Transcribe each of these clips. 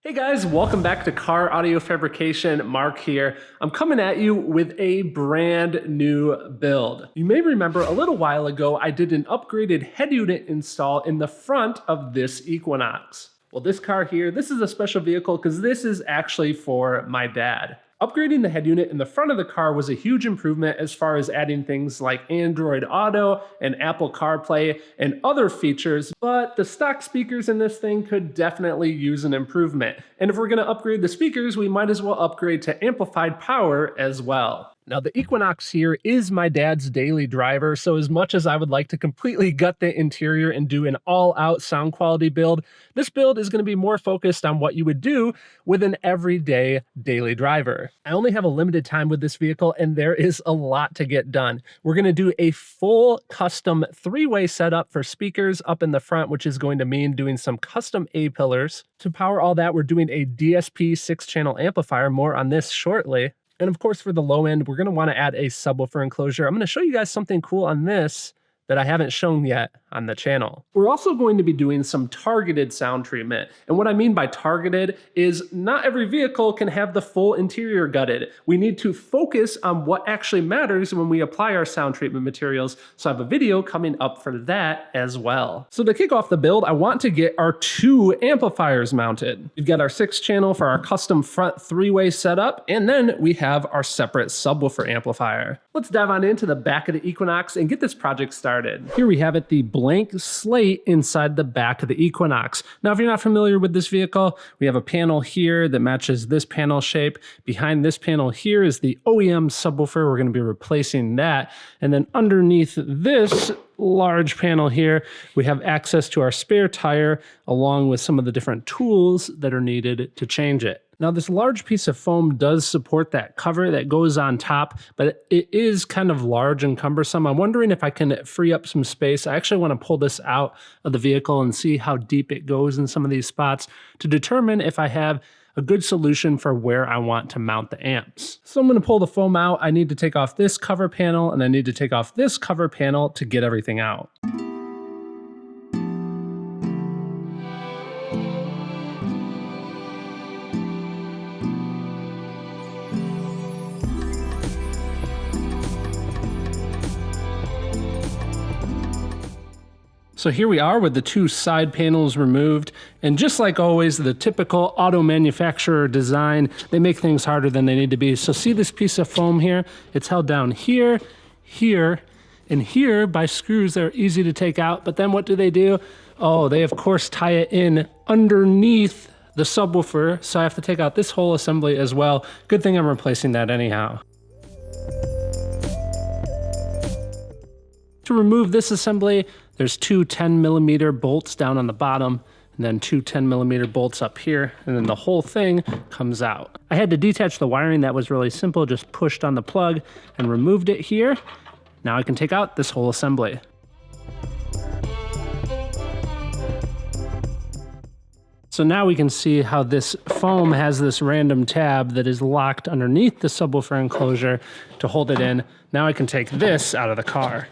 Hey guys, welcome back to Car Audio Fabrication. Mark here. I'm coming at you with a brand new build. You may remember a little while ago I did an upgraded head unit install in the front of this Equinox. Well, this car here, this is a special vehicle because this is actually for my dad. Upgrading the head unit in the front of the car was a huge improvement as far as adding things like Android Auto and Apple CarPlay and other features, but the stock speakers in this thing could definitely use an improvement. And if we're going to upgrade the speakers, we might as well upgrade to amplified power as well. Now, the Equinox here is my dad's daily driver, so as much as I would like to completely gut the interior and do an all-out sound quality build, this build is going to be more focused on what you would do with an everyday daily driver. I only have a limited time with this vehicle, and there is a lot to get done. We're going to do a full custom three-way setup for speakers up in the front, which is going to mean doing some custom A-pillars. To power all that, we're doing a DSP 6-channel amplifier, more on this shortly. And of course, for the low end, we're going to want to add a subwoofer enclosure. I'm going to show you guys something cool on this that I haven't shown yet on the channel. We're also going to be doing some targeted sound treatment. And what I mean by targeted is not every vehicle can have the full interior gutted. We need to focus on what actually matters when we apply our sound treatment materials. So I have a video coming up for that as well. So to kick off the build, I want to get our 2 amplifiers mounted. We've got our 6-channel for our custom front 3-way setup, and then we have our separate subwoofer amplifier. Let's dive on into the back of the Equinox and get this project started. Here we have it, the blank slate inside the back of the Equinox. Now, if you're not familiar with this vehicle, we have a panel here that matches this panel shape. Behind this panel here is the OEM subwoofer. We're going to be replacing that. And then underneath this large panel here, we have access to our spare tire along with some of the different tools that are needed to change it. Now, this large piece of foam does support that cover that goes on top, but it is kind of large and cumbersome. I'm wondering if I can free up some space. I actually want to pull this out of the vehicle and see how deep it goes in some of these spots to determine if I have a good solution for where I want to mount the amps. So I'm going to pull the foam out. I need to take off this cover panel and I need to take off this cover panel to get everything out. So here we are with the 2 side panels removed, and just like always, the typical auto manufacturer design, they make things harder than they need to be. So see this piece of foam here? It's held down here, here, and here by screws that are easy to take out, but then what do? Oh, they of course tie it in underneath the subwoofer, so I have to take out this whole assembly as well. Good thing I'm replacing that anyhow. To remove this assembly, there's 2 10mm bolts down on the bottom, and then 2 10mm bolts up here, and then the whole thing comes out. I had to detach the wiring. That was really simple, just pushed on the plug and removed it here. Now I can take out this whole assembly. So now we can see how this foam has this random tab that is locked underneath the subwoofer enclosure to hold it in. Now I can take this out of the car.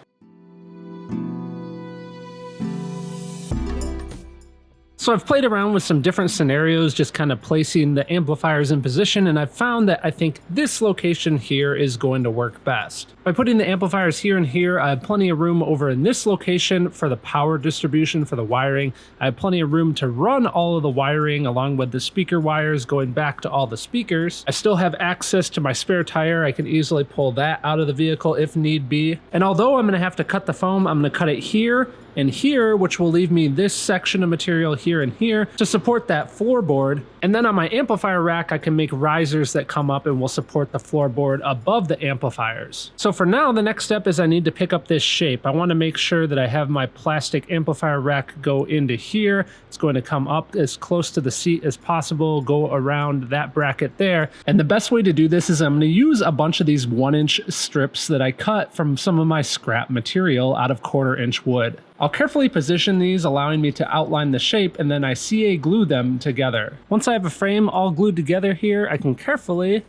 So I've played around with some different scenarios, just kind of placing the amplifiers in position, and I've found that I think this location here is going to work best. By putting the amplifiers here and here, I have plenty of room over in this location for the power distribution for the wiring. I have plenty of room to run all of the wiring along with the speaker wires going back to all the speakers. I still have access to my spare tire. I can easily pull that out of the vehicle if need be. And although I'm going to have to cut the foam, I'm going to cut it here and here, which will leave me this section of material here and here to support that floorboard. And then on my amplifier rack, I can make risers that come up and will support the floorboard above the amplifiers. So for now, the next step is I need to pick up this shape. I want to make sure that I have my plastic amplifier rack go into here. It's going to come up as close to the seat as possible, go around that bracket there. And the best way to do this is I'm going to use a bunch of these 1-inch strips that I cut from some of my scrap material out of 1/4-inch wood. I'll carefully position these, allowing me to outline the shape, and then I CA glue them together. Once I have a frame all glued together here, I can carefully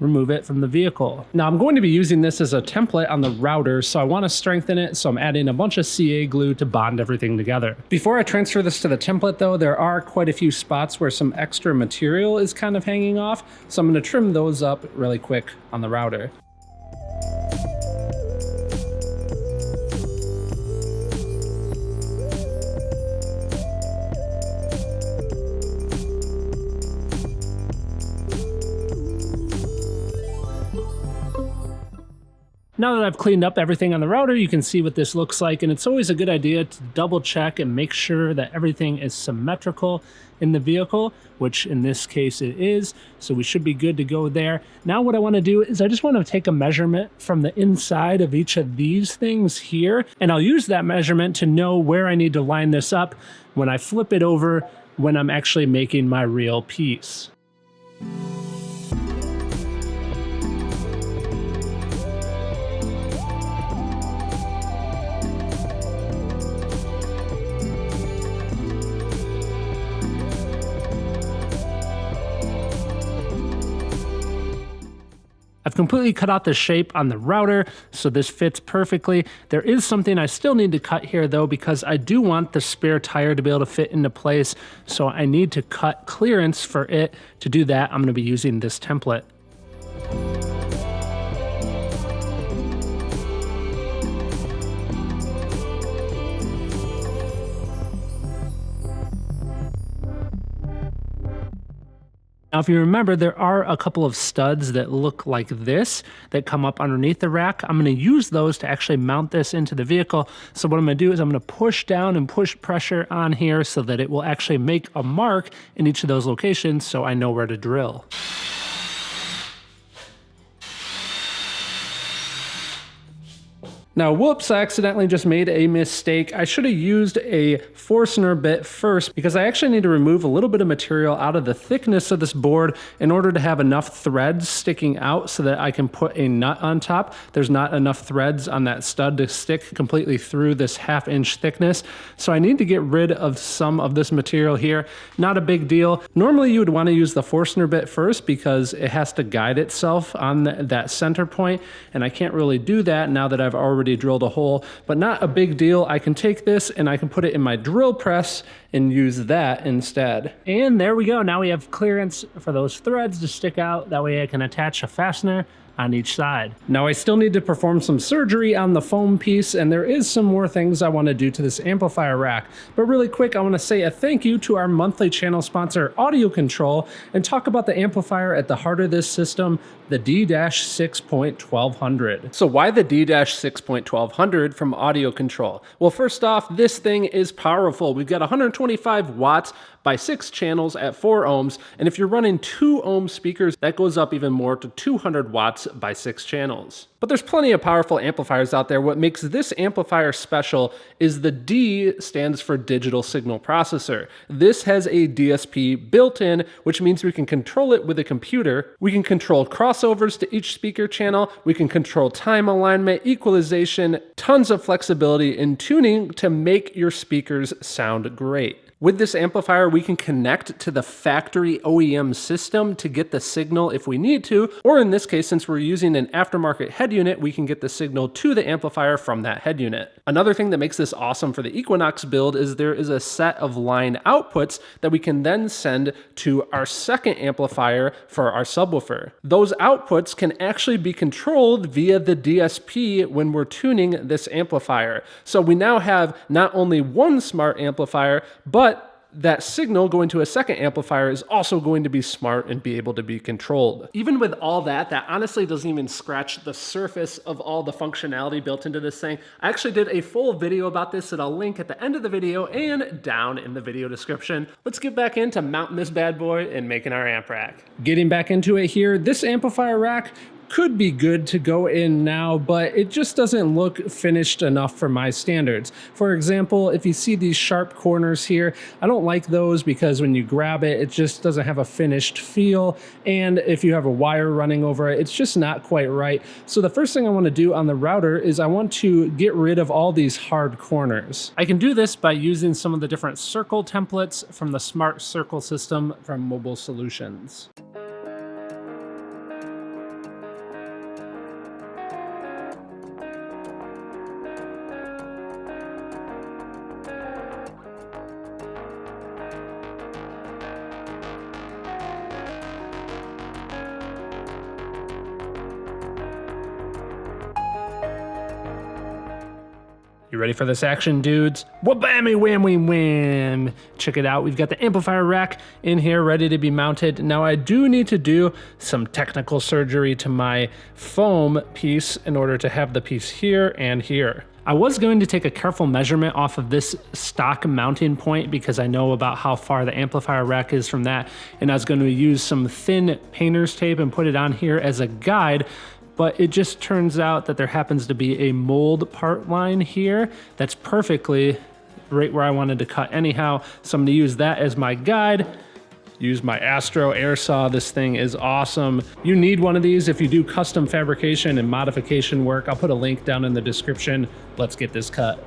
remove it from the vehicle. Now I'm going to be using this as a template on the router, so I want to strengthen it, so I'm adding a bunch of CA glue to bond everything together. Before I transfer this to the template though, there are quite a few spots where some extra material is kind of hanging off, so I'm going to trim those up really quick on the router. Now that I've cleaned up everything on the router, you can see what this looks like, and it's always a good idea to double check and make sure that everything is symmetrical in the vehicle, which in this case it is, so we should be good to go there. Now what I want to do is I just want to take a measurement from the inside of each of these things here, and I'll use that measurement to know where I need to line this up when I flip it over when I'm actually making my real piece. I've completely cut out the shape on the router, so this fits perfectly. There is something I still need to cut here though, because I do want the spare tire to be able to fit into place, so I need to cut clearance for it. To do that, I'm going to be using this template. Now, if you remember, there are a couple of studs that look like this that come up underneath the rack. I'm going to use those to actually mount this into the vehicle. So what I'm going to do is I'm going to push down and push pressure on here so that it will actually make a mark in each of those locations so I know where to drill. Now, whoops, I accidentally just made a mistake. I should have used a Forstner bit first because I actually need to remove a little bit of material out of the thickness of this board in order to have enough threads sticking out so that I can put a nut on top. There's not enough threads on that stud to stick completely through this 1/2 inch thickness. So I need to get rid of some of this material here. Not a big deal. Normally you would want to use the Forstner bit first because it has to guide itself on that center point, and I can't really do that now that I've already drilled a hole, but not a big deal. I can take this and I can put it in my drill press and use that instead. And there we go. Now we have clearance for those threads to stick out. That way I can attach a fastener on each side. Now I still need to perform some surgery on the foam piece, and there is some more things I want to do to this amplifier rack. But really quick, I want to say a thank you to our monthly channel sponsor, AudioControl, and talk about the amplifier at the heart of this system, the D-6.1200. So why the D-6.1200 from AudioControl? Well, first off, this thing is powerful. We've got 125 watts by 6 channels at 4 ohms, and if you're running 2 ohm speakers, that goes up even more to 200 watts by 6 channels. But there's plenty of powerful amplifiers out there. What makes this amplifier special is the D stands for digital signal processor. This has a DSP built in, which means we can control it with a computer. We can control crossovers to each speaker channel. We can control time alignment, equalization, tons of flexibility in tuning to make your speakers sound great. With this amplifier, we can connect to the factory OEM system to get the signal if we need to, or in this case, since we're using an aftermarket head unit, we can get the signal to the amplifier from that head unit. Another thing that makes this awesome for the Equinox build is there is a set of line outputs that we can then send to our second amplifier for our subwoofer. Those outputs can actually be controlled via the DSP when we're tuning this amplifier. So we now have not only one smart amplifier, but that signal going to a second amplifier is also going to be smart and be able to be controlled. Even with all that, that honestly doesn't even scratch the surface of all the functionality built into this thing. I actually did a full video about this that I'll link at the end of the video and down in the video description. Let's get back into mounting this bad boy and making our amp rack. Getting back into it here, this amplifier rack could be good to go in now, but it just doesn't look finished enough for my standards. For example, if you see these sharp corners here, I don't like those because when you grab it, it just doesn't have a finished feel. And if you have a wire running over it, it's just not quite right. So the first thing I want to do on the router is I want to get rid of all these hard corners. I can do this by using some of the different circle templates from the Smart Circle system from Mobile Solutions. You ready for this action, dudes? Wha-bammy whammy wham! Check it out, we've got the amplifier rack in here ready to be mounted. Now I do need to do some technical surgery to my foam piece in order to have the piece here and here. I was going to take a careful measurement off of this stock mounting point because I know about how far the amplifier rack is from that, and I was going to use some thin painter's tape and put it on here as a guide. But it just turns out that there happens to be a mold part line here that's perfectly right where I wanted to cut anyhow. So I'm gonna use that as my guide. Use my Astro air saw. This thing is awesome. You need one of these if you do custom fabrication and modification work. I'll put a link down in the description. Let's get this cut.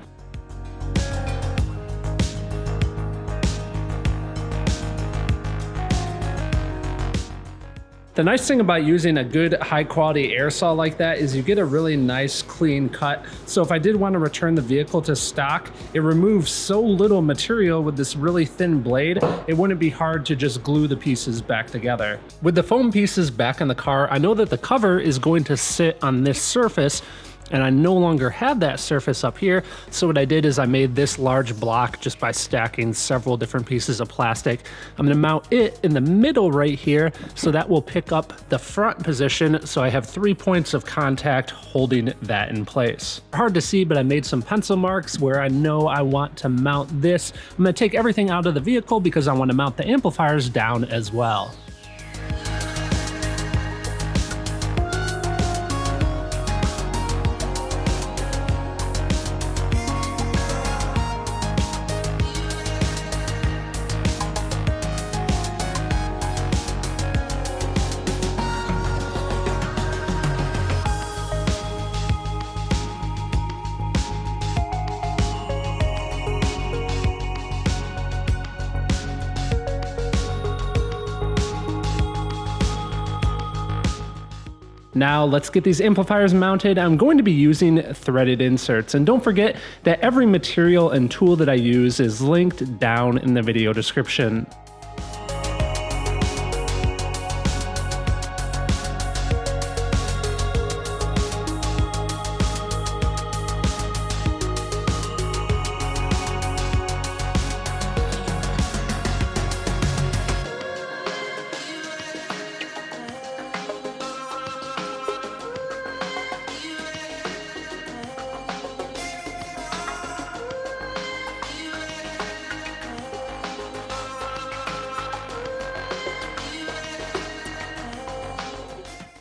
The nice thing about using a good high quality air saw like that is you get a really nice clean cut. So if I did want to return the vehicle to stock, it removes so little material with this really thin blade, it wouldn't be hard to just glue the pieces back together. With the foam pieces back in the car, I know that the cover is going to sit on this surface, and I no longer have that surface up here. So what I did is I made this large block just by stacking several different pieces of plastic. I'm gonna mount it in the middle right here, so that will pick up the front position. So I have 3 points of contact holding that in place. Hard to see, but I made some pencil marks where I know I want to mount this. I'm gonna take everything out of the vehicle because I want to mount the amplifiers down as well. Now let's get these amplifiers mounted. I'm going to be using threaded inserts, and don't forget that every material and tool that I use is linked down in the video description.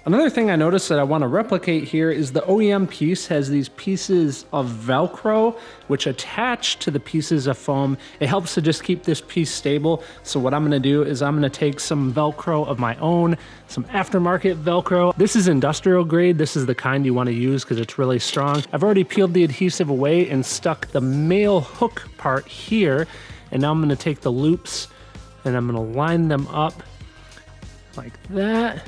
Another thing I noticed that I want to replicate here is the OEM piece has these pieces of Velcro which attach to the pieces of foam. It helps to just keep this piece stable. So what I'm going to do is I'm going to take some Velcro of my own, some aftermarket Velcro. This is industrial grade. This is the kind you want to use because it's really strong. I've already peeled the adhesive away and stuck the male hook part here. And now I'm going to take the loops and I'm going to line them up like that.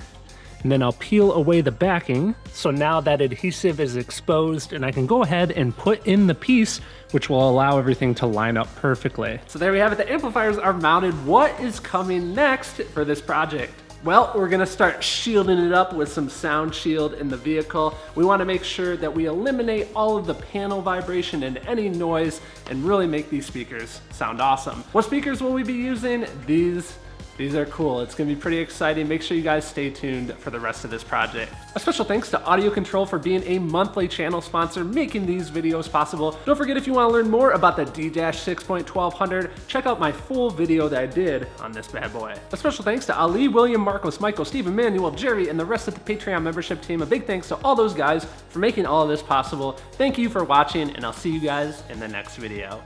And then I'll peel away the backing. So now that adhesive is exposed and I can go ahead and put in the piece, which will allow everything to line up perfectly. So there we have it, the amplifiers are mounted. What is coming next for this project? Well, we're gonna start shielding it up with some sound shield in the vehicle. We wanna make sure that we eliminate all of the panel vibration and any noise and really make these speakers sound awesome. What speakers will we be using? These are cool. It's gonna be pretty exciting. Make sure you guys stay tuned for the rest of this project. A special thanks to AudioControl for being a monthly channel sponsor, making these videos possible. Don't forget, if you wanna learn more about the D-6.1200, check out my full video that I did on this bad boy. A special thanks to Ali, William, Marcos, Michael, Stephen, Manuel, Jerry, and the rest of the Patreon membership team. A big thanks to all those guys for making all of this possible. Thank you for watching, and I'll see you guys in the next video.